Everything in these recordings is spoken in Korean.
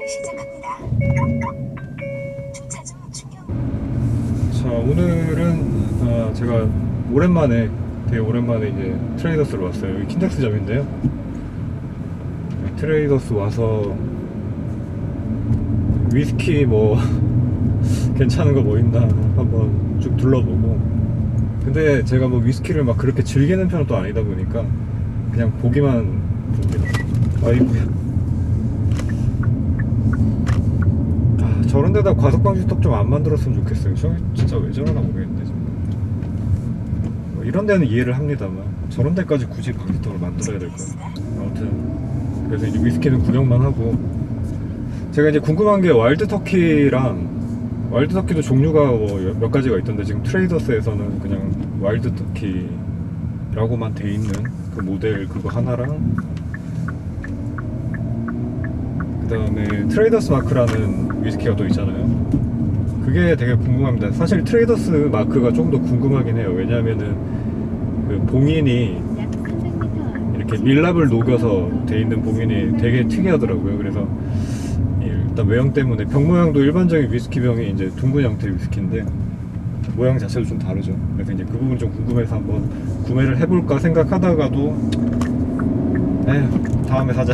시작합니다. 주차 중 충격. 자, 오늘은 제가 되게 오랜만에 이제 트레이더스로 왔어요. 여기 킨텍스점인데요. 트레이더스 와서 위스키 뭐 괜찮은 거 뭐 있나 한번 쭉 둘러보고, 근데 제가 뭐 위스키를 막 그렇게 즐기는 편은 또 아니다 보니까 그냥 보기만 봅니다. 아이고야. 저런 데다 과속방지턱 좀 안 만들었으면 좋겠어요. 저기 진짜 왜 저러나 모르겠는데 지금. 뭐 이런 데는 이해를 합니다만 저런 데까지 굳이 방지턱을 만들어야 될까. 아무튼 그래서 이제 위스키는 구경만 하고, 제가 이제 궁금한 게 와일드 터키도 종류가 뭐 몇 가지가 있던데, 지금 트레이더스에서는 그냥 와일드 터키라고만 돼 있는 그 모델 그거 하나랑, 그 다음에 트레이더스 마크라는 위스키가 또 있잖아요. 그게 되게 궁금합니다. 사실 트레이더스 마크가 좀 더 궁금하긴 해요. 왜냐하면은 그 봉인이 이렇게 밀랍을 녹여서 돼 있는 봉인이 되게 특이하더라고요. 그래서 일단 외형 때문에, 병 모양도 일반적인 위스키 병이 이제 둥근 형태의 위스키인데 모양 자체도 좀 다르죠. 그래서 이제 그 부분 좀 궁금해서 한번 구매를 해볼까 생각하다가도 에휴, 다음에 사자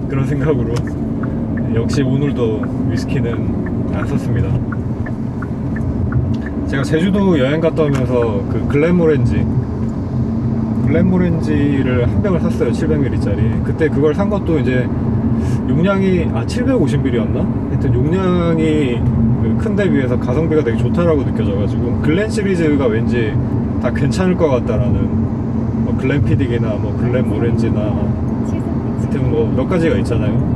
그런 생각으로 역시 오늘도 위스키는 안 샀습니다. 제가 제주도 여행 갔다 오면서 그 글렌모렌지를 한 병을 샀어요. 700ml짜리. 그때 그걸 산 것도 이제 용량이 750ml였나? 하여튼 용량이 큰데 비해서 가성비가 되게 좋다라고 느껴져가지고 글렌 시리즈가 왠지 다 괜찮을 것 같다라는, 뭐 글렌피딕이나 뭐 글렌모렌지나 하여튼 뭐 몇 가지가 있잖아요.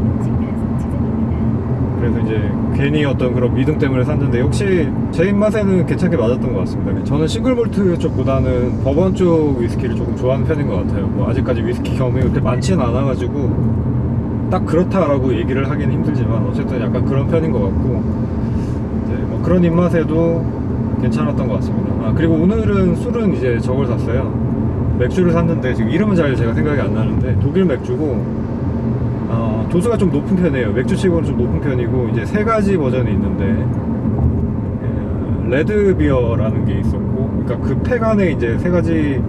그래서 이제 괜히 어떤 그런 믿음 때문에 샀는데 역시 제 입맛에는 괜찮게 맞았던 것 같습니다. 저는 싱글몰트 쪽보다는 버번 쪽 위스키를 조금 좋아하는 편인 것 같아요. 뭐 아직까지 위스키 경험이 그렇게 많지는 않아가지고 딱 그렇다라고 얘기를 하기는 힘들지만 어쨌든 약간 그런 편인 것 같고, 이제 뭐 그런 입맛에도 괜찮았던 것 같습니다. 그리고 오늘은 술은 이제 저걸 샀어요. 맥주를 샀는데 지금 이름은 잘 제가 생각이 안 나는데 독일 맥주고, 도수가 좀 높은 편이에요. 맥주치고는 좀 높은 편이고, 이제 세 가지 버전이 있는데 레드 비어라는 게 있었고, 그러니까 그 팩 안에 이제 세 가지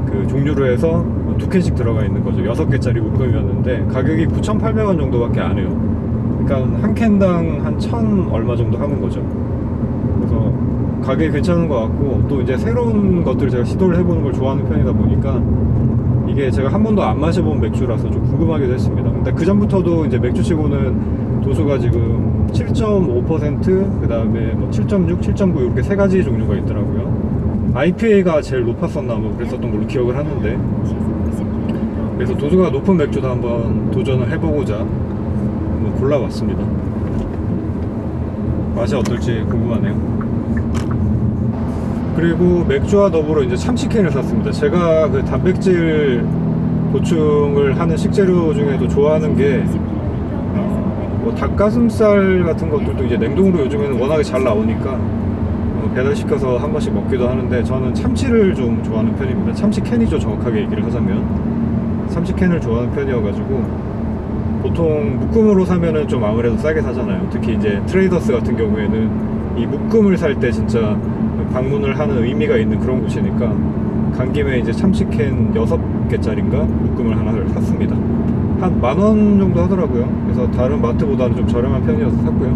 그 종류로 해서 두 캔씩 들어가 있는 거죠. 6개짜리 묶음이었는데 가격이 9,800원 정도밖에 안 해요. 그러니까 한 캔당 한 1,000 얼마 정도 하는 거죠. 그래서 가격이 괜찮은 것 같고, 또 이제 새로운 것들을 제가 시도를 해보는 걸 좋아하는 편이다 보니까 이게 제가 한 번도 안 마셔본 맥주라서 좀 궁금하기도 했습니다. 근데 그 전부터도 이제 맥주치고는 도수가 지금 7.5%, 그 다음에 뭐 7.6, 7.9 이렇게 세 가지 종류가 있더라고요. IPA가 제일 높았었나 뭐 그랬었던 걸로 기억을 하는데, 그래서 도수가 높은 맥주도 한번 도전을 해보고자 한번 골라봤습니다. 맛이 어떨지 궁금하네요. 그리고 맥주와 더불어 이제 참치캔을 샀습니다. 제가 그 단백질 보충을 하는 식재료 중에도 좋아하는 게 뭐 닭가슴살 같은 것들도 이제 냉동으로 요즘에는 워낙에 잘 나오니까 배달시켜서 한 번씩 먹기도 하는데, 저는 참치를 좀 좋아하는 편입니다. 참치캔이죠, 정확하게 얘기를 하자면. 참치캔을 좋아하는 편이어가지고 보통 묶음으로 사면은 좀 아무래도 싸게 사잖아요. 특히 이제 트레이더스 같은 경우에는 이 묶음을 살 때 진짜 방문을 하는 의미가 있는 그런 곳이니까 간 김에 이제 참치캔 6개짜리인가 묶음을 하나를 샀습니다. 한 10,000원 정도 하더라고요. 그래서 다른 마트보다는 좀 저렴한 편이어서 샀고요.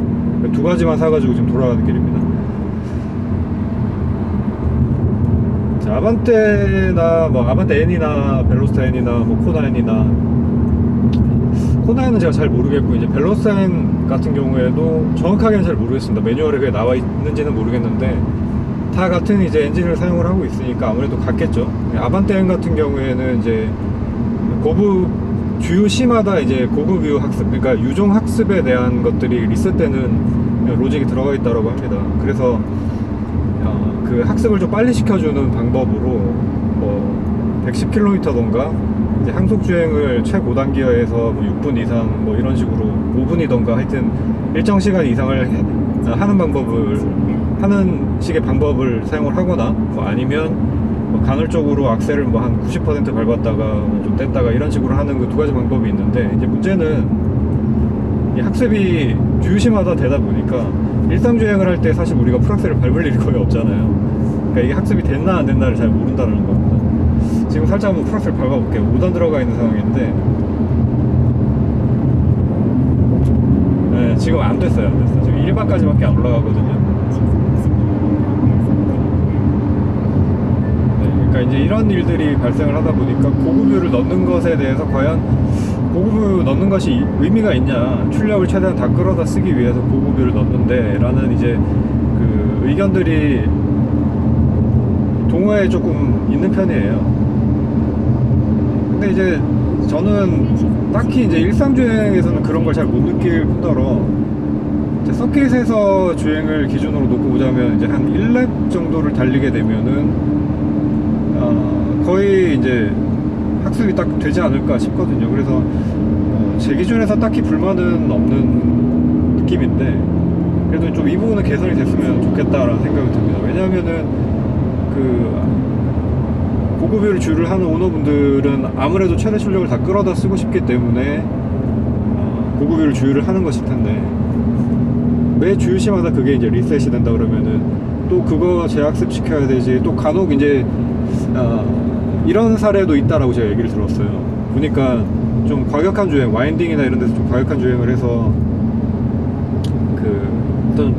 두 가지만 사가지고 지금 돌아가는 길입니다. 자, 아반떼나 뭐 아반떼 N이나 벨로스타 N이나 뭐 코나 N이나, 코나에는 제가 잘 모르겠고, 이제 벨로스타 N 같은 경우에도 정확하게는 잘 모르겠습니다. 매뉴얼에 그게 나와 있는지는 모르겠는데 다 같은 이제 엔진을 사용을 하고 있으니까 아무래도 같겠죠. 아반떼 N 같은 경우에는 이제 주유시마다 이제 고급 학습, 그러니까 유종 학습에 대한 것들이 리셋되는 로직이 들어가 있다고 합니다. 그래서 그 학습을 좀 빨리 시켜주는 방법으로 뭐 110km던가 이제 항속 주행을 최고단기어에서 뭐 6분 이상 뭐 이런 식으로 5분이던가 하여튼 일정 시간 이상을 하는 식의 방법을 사용을 하거나, 뭐 아니면 뭐 간헐적으로 악셀을 뭐 한 90% 밟았다가 좀 뗐다가 이런 식으로 하는 그 두 가지 방법이 있는데, 이제 문제는 이 학습이 주유시마다 되다 보니까 일상주행을 할 때 사실 우리가 풀악셀을 밟을 일이 거의 없잖아요. 그러니까 이게 학습이 됐나 안 됐나를 잘 모른다는 겁니다. 지금 살짝 한번 풀악셀 밟아볼게요. 5단 들어가 있는 상황인데 네, 지금 안 됐어요. 지금 1반까지밖에 안 올라가거든요. 네, 그러니까 이제 이런 일들이 발생을 하다 보니까 고급유를 넣는 것에 대해서 과연 고급유 넣는 것이 의미가 있냐, 출력을 최대한 다 끌어다 쓰기 위해서 고급유를 넣는데 라는 이제 그 의견들이 동호회에 조금 있는 편이에요. 근데 이제 저는 딱히 이제 일상주행에서는 그런 걸 잘 못 느낄 뿐더러 서킷에서 주행을 기준으로 놓고 보자면 이제 한 1랩 정도를 달리게 되면은 거의 이제 학습이 딱 되지 않을까 싶거든요. 그래서 제 기준에서 딱히 불만은 없는 느낌인데 그래도 좀 이 부분은 개선이 됐으면 좋겠다라는 생각이 듭니다. 왜냐하면은 그 고급유를 주유를 하는 오너분들은 아무래도 최대 출력을 다 끌어다 쓰고 싶기 때문에 고급유를 주유를 하는 것일 텐데 매 주유시마다 그게 이제 리셋이 된다 그러면은 또 그거 재학습 시켜야 되지. 또 간혹 이제 이런 사례도 있다라고 제가 얘기를 들었어요. 보니까 좀 과격한 주행, 와인딩이나 이런 데서 좀 과격한 주행을 해서 그 어떤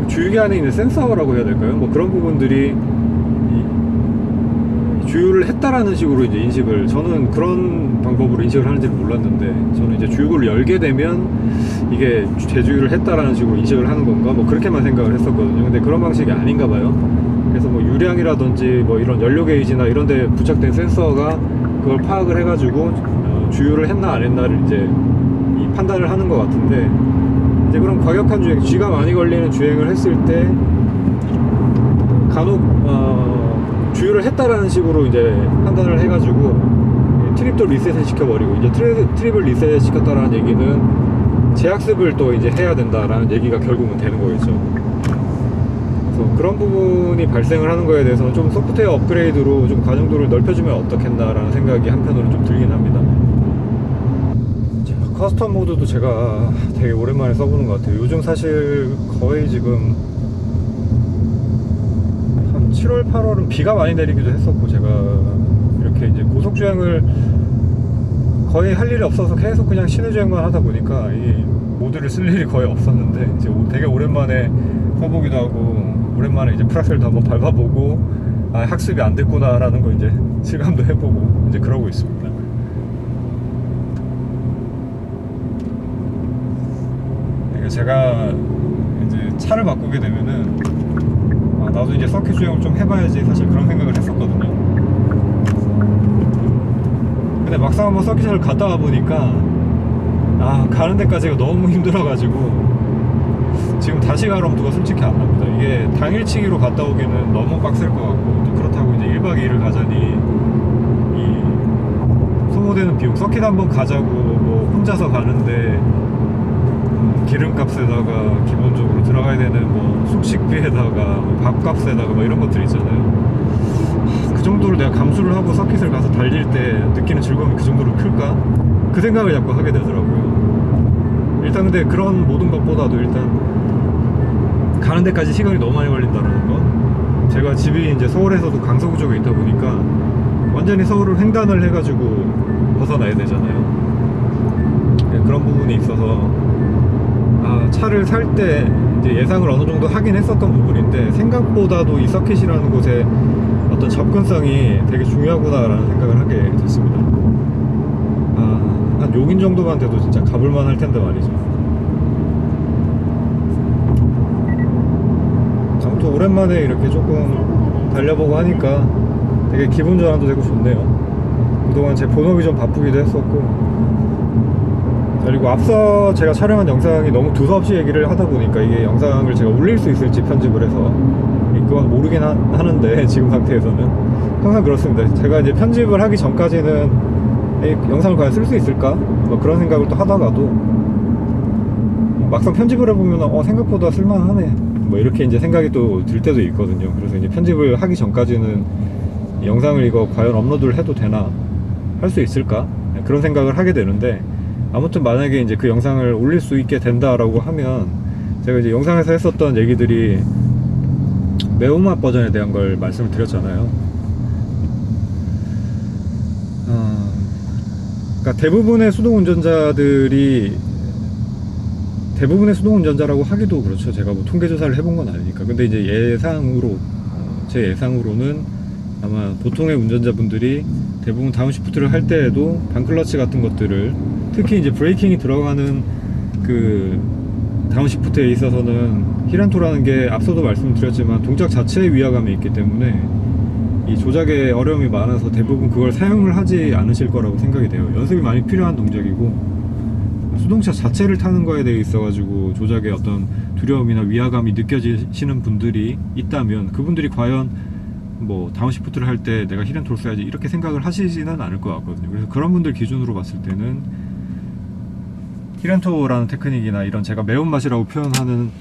주유기 안에 있는 센서라고 해야 될까요? 뭐 그런 부분들이 주유를 했다라는 식으로 이제 인식을, 저는 그런 방법으로 인식을 하는지는 몰랐는데 저는 이제 주유구를 열게 되면 이게 재주유를 했다라는 식으로 인식을 하는 건가 뭐 그렇게만 생각을 했었거든요. 근데 그런 방식이 아닌가 봐요. 그래서 뭐 유량이라든지 뭐 이런 연료 게이지나 이런 데 부착된 센서가 그걸 파악을 해가지고 주유를 했나 안 했나를 이제 이 판단을 하는 것 같은데, 이제 그런 과격한 주행, 쥐가 많이 걸리는 주행을 했을 때 간혹 주유를 했다라는 식으로 이제 판단을 해가지고 트립도 리셋을 시켜버리고, 이제 트립을 리셋 시켰다라는 얘기는 재학습을 또 이제 해야 된다라는 얘기가 결국은 되는 거겠죠. 그래서 그런 부분이 발생을 하는 거에 대해서는 좀 소프트웨어 업그레이드로 좀 가정도를 넓혀주면 어떻겠나라는 생각이 한편으로는 좀 들긴 합니다. 커스텀 모드도 제가 되게 오랜만에 써보는 것 같아요. 요즘 사실 거의 지금 한 7월, 8월은 비가 많이 내리기도 했었고, 제가 이렇게 이제 고속주행을 거의 할 일이 없어서 계속 그냥 시내주행만 하다 보니까 이 모드를 쓸 일이 거의 없었는데, 이제 되게 오랜만에 써보기도 하고, 오랜만에 이제 프락셀도 한번 밟아보고, 아, 학습이 안 됐구나라는 거 이제 실감도 해보고, 이제 그러고 있습니다. 제가 이제 차를 바꾸게 되면은 나도 이제 서킷 주행을 좀 해봐야지, 사실 그런 생각을 했었거든요. 근데 막상 한번 서킷을 갔다 와 보니까 가는 데까지가 너무 힘들어가지고 지금 다시 가로 엄두가 솔직히 안 납니다. 이게 당일치기로 갔다 오기는 너무 빡셀 것 같고, 또 그렇다고 이제 1박 2일을 가자니 이 소모되는 비용, 서킷 한번 가자고 뭐 혼자서 가는데 기름값에다가 기본적으로 들어가야 되는 뭐 숙식비에다가 뭐 밥값에다가 뭐 이런 것들 있잖아요. 그 정도로 내가 감수를 하고 서킷을 가서 달릴 때 느끼는 즐거움이 그 정도로 클까? 그 생각을 자꾸 하게 되더라고요. 일단 근데 그런 모든 것보다도 일단 가는 데까지 시간이 너무 많이 걸린다는 거. 제가 집이 이제 서울에서도 강서구 쪽에 있다 보니까 완전히 서울을 횡단을 해가지고 벗어나야 되잖아요. 그런 부분이 있어서 차를 살 때 이제 예상을 어느 정도 하긴 했었던 부분인데, 생각보다도 이 서킷이라는 곳의 어떤 접근성이 되게 중요하구나라는 생각을 하게 됐습니다. 한 용인 정도만 돼도 진짜 가볼만 할 텐데 말이죠. 아무튼 오랜만에 이렇게 조금 달려보고 하니까 되게 기분 전환도 되고 좋네요. 그동안 제 본업이 좀 바쁘기도 했었고, 그리고 앞서 제가 촬영한 영상이 너무 두서없이 얘기를 하다 보니까 이게 영상을 제가 올릴 수 있을지 편집을 해서 그건 모르긴 하는데, 지금 상태에서는 항상 그렇습니다. 제가 이제 편집을 하기 전까지는 영상을 과연 쓸 수 있을까? 뭐 그런 생각을 또 하다가도 막상 편집을 해보면 생각보다 쓸만하네, 뭐 이렇게 이제 생각이 또 들 때도 있거든요. 그래서 이제 편집을 하기 전까지는 영상을 이거 과연 업로드를 해도 되나, 할 수 있을까, 그런 생각을 하게 되는데, 아무튼 만약에 이제 그 영상을 올릴 수 있게 된다라고 하면, 제가 이제 영상에서 했었던 얘기들이 매운맛 버전에 대한 걸 말씀을 드렸잖아요. 그러니까 대부분의 수동 운전자라고 하기도 그렇죠. 제가 뭐 통계 조사를 해본 건 아니니까. 근데 이제 제 예상으로는 아마 보통의 운전자분들이 대부분 다운시프트를 할 때에도 반클러치 같은 것들을, 특히 이제 브레이킹이 들어가는 그 다운시프트에 있어서는 힐앤토라는 게 앞서도 말씀드렸지만 동작 자체에 위화감이 있기 때문에 이 조작에 어려움이 많아서 대부분 그걸 사용을 하지 않으실 거라고 생각이 돼요. 연습이 많이 필요한 동작이고, 수동차 자체를 타는 거에 대해 있어가지고 조작에 어떤 두려움이나 위화감이 느껴지시는 분들이 있다면, 그분들이 과연 뭐 다운시프트를 할 때 내가 힐앤토를 써야지 이렇게 생각을 하시지는 않을 것 같거든요. 그래서 그런 분들 기준으로 봤을 때는 힐앤토라는 테크닉이나 이런 제가 매운맛이라고 표현하는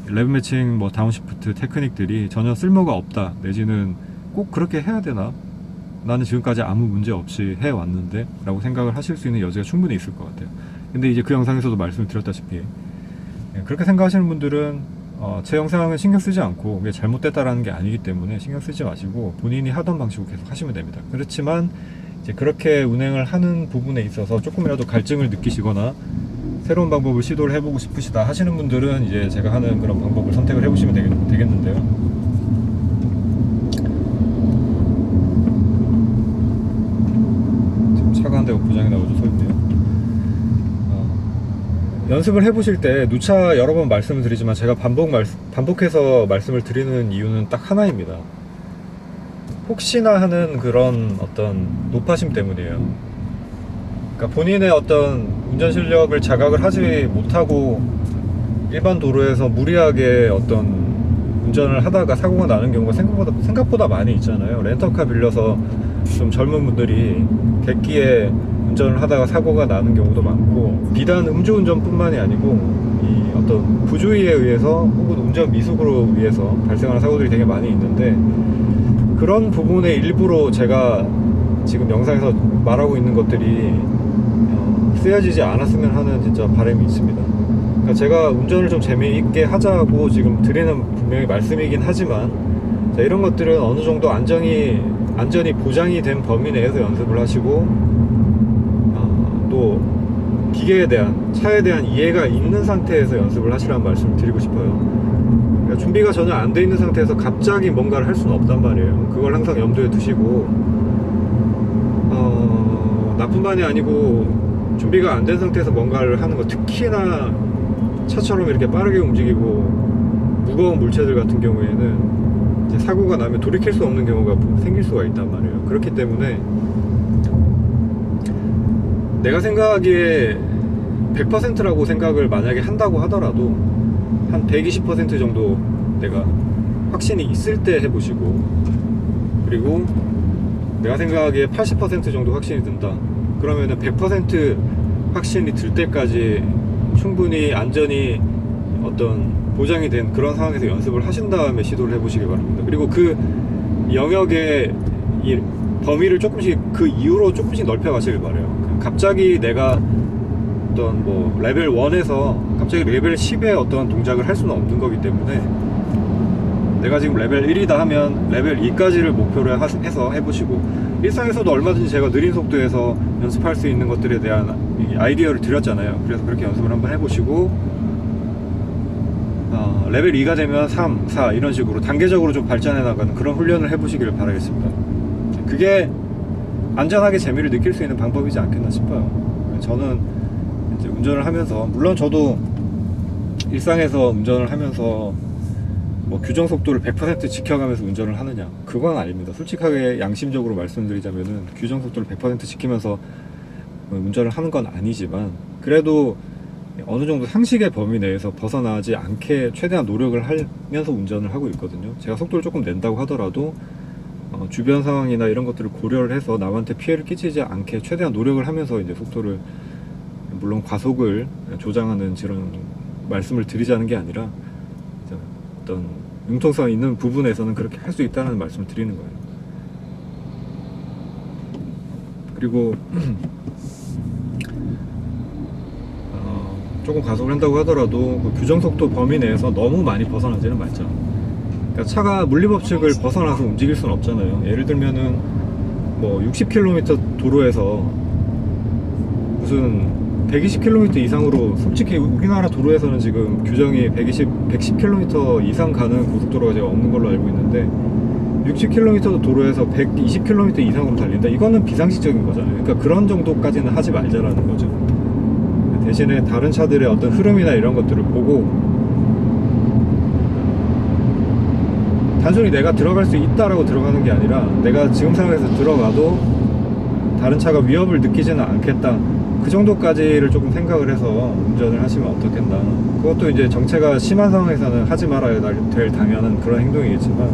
레브 매칭 뭐 다운시프트 테크닉들이 전혀 쓸모가 없다, 내지는 꼭 그렇게 해야 되나? 나는 지금까지 아무 문제 없이 해왔는데 라고 생각을 하실 수 있는 여지가 충분히 있을 것 같아요. 근데 이제 그 영상에서도 말씀을 드렸다시피 그렇게 생각하시는 분들은 제 영상은 신경 쓰지 않고 그게 잘못됐다라는 게 아니기 때문에 신경 쓰지 마시고 본인이 하던 방식으로 계속 하시면 됩니다. 그렇지만 이제 그렇게 운행을 하는 부분에 있어서 조금이라도 갈증을 느끼시거나 새로운 방법을 시도를 해보고 싶으시다 하시는 분들은 이제 제가 하는 그런 방법을 선택을 해보시면 되겠는데요. 지금 차가 한 대가 고장이 나고 서 있네요. 연습을 해보실 때 누차 여러 번 말씀을 드리지만 제가 반복해서 말씀을 드리는 이유는 딱 하나입니다. 혹시나 하는 그런 어떤 노파심 때문이에요. 그러니까 본인의 어떤 운전 실력을 자각을 하지 못하고 일반 도로에서 무리하게 어떤 운전을 하다가 사고가 나는 경우가 생각보다 많이 있잖아요. 렌터카 빌려서 좀 젊은 분들이 객기에 운전을 하다가 사고가 나는 경우도 많고, 비단 음주운전뿐만이 아니고 이 어떤 부주의에 의해서 혹은 운전 미숙으로 의해서 발생하는 사고들이 되게 많이 있는데, 그런 부분의 일부로 제가 지금 영상에서 말하고 있는 것들이 쓰여지지 않았으면 하는 진짜 바람이 있습니다. 그러니까 제가 운전을 좀 재미있게 하자고 지금 드리는 분명히 말씀이긴 하지만, 자, 이런 것들은 어느 정도 안전이 보장이 된 범위 내에서 연습을 하시고, 또 기계에 대한, 차에 대한 이해가 있는 상태에서 연습을 하시라는 말씀을 드리고 싶어요. 그러니까 준비가 전혀 안 돼 있는 상태에서 갑자기 뭔가를 할 수는 없단 말이에요. 그걸 항상 염두에 두시고, 나뿐만이 아니고 준비가 안 된 상태에서 뭔가를 하는 거, 특히나 차처럼 이렇게 빠르게 움직이고 무거운 물체들 같은 경우에는 이제 사고가 나면 돌이킬 수 없는 경우가 생길 수가 있단 말이에요. 그렇기 때문에 내가 생각하기에 100%라고 생각을 만약에 한다고 하더라도 한 120% 정도 내가 확신이 있을 때 해보시고, 그리고 내가 생각하기에 80% 정도 확신이 든다 그러면은 100% 확신이 들 때까지 충분히 안전이 어떤 보장이 된 그런 상황에서 연습을 하신 다음에 시도를 해보시기 바랍니다. 그리고 그 영역의 이 범위를 조금씩, 그 이후로 조금씩 넓혀가시길 바라요. 갑자기 내가 어떤 뭐 레벨 1에서 갑자기 레벨 10의 어떤 동작을 할 수는 없는 거기 때문에, 내가 지금 레벨 1이다 하면 레벨 2까지를 목표로 해서 해보시고, 일상에서도 얼마든지 제가 느린 속도에서 연습할 수 있는 것들에 대한 아이디어를 드렸잖아요. 그래서 그렇게 연습을 한번 해보시고, 레벨 2가 되면 3, 4 이런 식으로 단계적으로 좀 발전해 나가는 그런 훈련을 해보시기를 바라겠습니다. 그게 안전하게 재미를 느낄 수 있는 방법이지 않겠나 싶어요. 저는 이제 운전을 하면서, 물론 저도 일상에서 운전을 하면서 뭐 규정 속도를 100% 지켜가면서 운전을 하느냐, 그건 아닙니다. 솔직하게 양심적으로 말씀드리자면은 규정 속도를 100% 지키면서 운전을 하는 건 아니지만, 그래도 어느 정도 상식의 범위 내에서 벗어나지 않게 최대한 노력을 하면서 운전을 하고 있거든요. 제가 속도를 조금 낸다고 하더라도 주변 상황이나 이런 것들을 고려를 해서 남한테 피해를 끼치지 않게 최대한 노력을 하면서 이제 속도를, 물론 과속을 조장하는 그런 말씀을 드리자는 게 아니라 어떤 융통성 있는 부분에서는 그렇게 할 수 있다는 말씀을 드리는 거예요. 그리고 조금 가속을 한다고 하더라도 그 규정속도 범위 내에서 너무 많이 벗어나지는 말자. 그러니까 차가 물리법칙을 벗어나서 움직일 수는 없잖아요. 예를 들면은 뭐 60km 도로에서 무슨 120km 이상으로, 솔직히 우리나라 도로에서는 지금 규정이 110km 이상 가는 고속도로가 제가 없는 걸로 알고 있는데 60km 도로에서 120km 이상으로 달린다? 이거는 비상식적인 거잖아요. 그러니까 그런 정도까지는 하지 말자라는 거죠. 대신에 다른 차들의 어떤 흐름이나 이런 것들을 보고 단순히 내가 들어갈 수 있다라고 들어가는 게 아니라 내가 지금 상황에서 들어가도 다른 차가 위협을 느끼지는 않겠다, 그 정도까지를 조금 생각을 해서 운전을 하시면 어떻겠나. 그것도 이제 정체가 심한 상황에서는 하지 말아야 될 당연한 그런 행동이겠지만,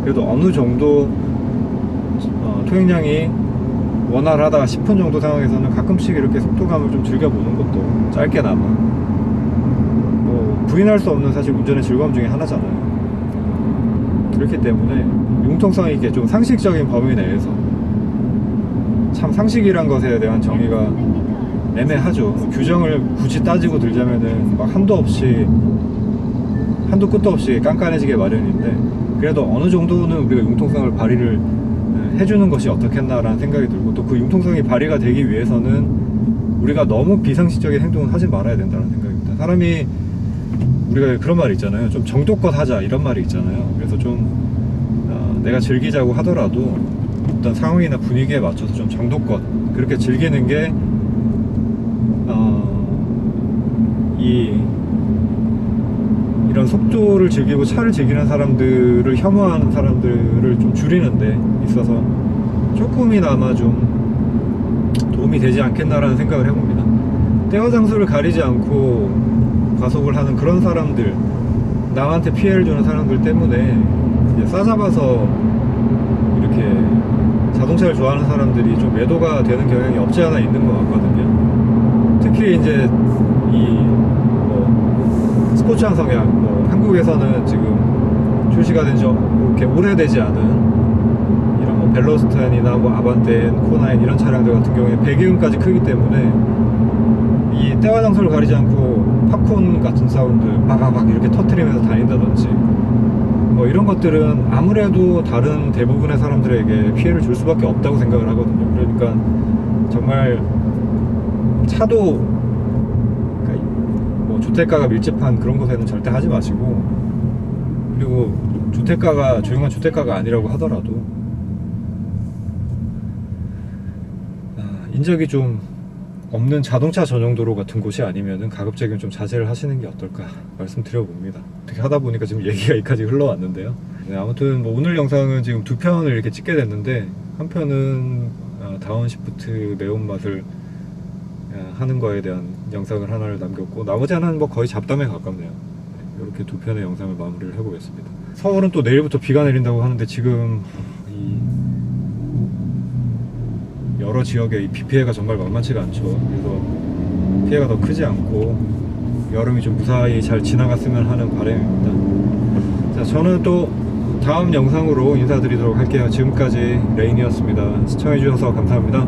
그래도 어느 정도 통행량이 원활하다 싶은 정도 상황에서는 가끔씩 이렇게 속도감을 좀 즐겨보는 것도 짧게나마 뭐 부인할 수 없는 사실 운전의 즐거움 중에 하나잖아요. 그렇기 때문에 융통성 있게 좀 상식적인 범위 내에서, 참 상식이란 것에 대한 정의가 애매하죠. 규정을 굳이 따지고 들자면은 막 한도 끝도 없이 깐깐해지게 마련인데, 그래도 어느 정도는 우리가 융통성을 발휘를 해주는 것이 어떻겠나라는 생각이 들고, 또 그 융통성이 발휘가 되기 위해서는 우리가 너무 비상식적인 행동은 하지 말아야 된다는 생각입니다. 사람이, 우리가 그런 말이 있잖아요. 좀 정도껏 하자, 이런 말이 있잖아요. 그래서 좀 내가 즐기자고 하더라도 어떤 상황이나 분위기에 맞춰서 좀 정도껏 그렇게 즐기는 게 이런 속도를 즐기고 차를 즐기는 사람들을 혐오하는 사람들을 좀 줄이는 데 있어서 조금이나마 좀 도움이 되지 않겠나라는 생각을 해봅니다. 때와 장소를 가리지 않고 과속을 하는 그런 사람들, 남한테 피해를 주는 사람들 때문에 이제 싸잡아서 이렇게 자동차를 좋아하는 사람들이 좀 매도가 되는 경향이 없지 않아 있는 것 같거든요. 특히 이제 스포츠한 성향, 한국에서는 지금 출시가 된 지 그렇게 오래되지 않은 이런 뭐 벨로스탄이나 뭐 아반떼, 코나인 이런 차량들 같은 경우에 배기음까지 크기 때문에 이 때와 장소를 가리지 않고 팝콘 같은 사운드 바바박 이렇게 터트리면서 다닌다든지 뭐 이런 것들은 아무래도 다른 대부분의 사람들에게 피해를 줄 수밖에 없다고 생각을 하거든요. 그러니까 정말 차도 주택가가 밀집한 그런 곳에는 절대 하지 마시고, 그리고 주택가가 조용한 주택가가 아니라고 하더라도 인적이 좀 없는 자동차 전용 도로 같은 곳이 아니면은 가급적이면 좀 자제를 하시는 게 어떨까 말씀드려봅니다. 어떻게 하다 보니까 지금 얘기가 여기까지 흘러왔는데요. 네, 아무튼 뭐 오늘 영상은 지금 두 편을 이렇게 찍게 됐는데, 한 편은 다운시프트 매운맛을 하는 거에 대한 영상을 하나를 남겼고, 나머지 하나는 뭐 거의 잡담에 가깝네요. 이렇게 두 편의 영상을 마무리를 해보겠습니다. 서울은 또 내일부터 비가 내린다고 하는데, 지금 여러 지역에 이 비 피해가 정말 만만치가 않죠. 그래서 피해가 더 크지 않고 여름이 좀 무사히 잘 지나갔으면 하는 바람입니다. 자, 저는 또 다음 영상으로 인사드리도록 할게요. 지금까지 레인이었습니다. 시청해주셔서 감사합니다.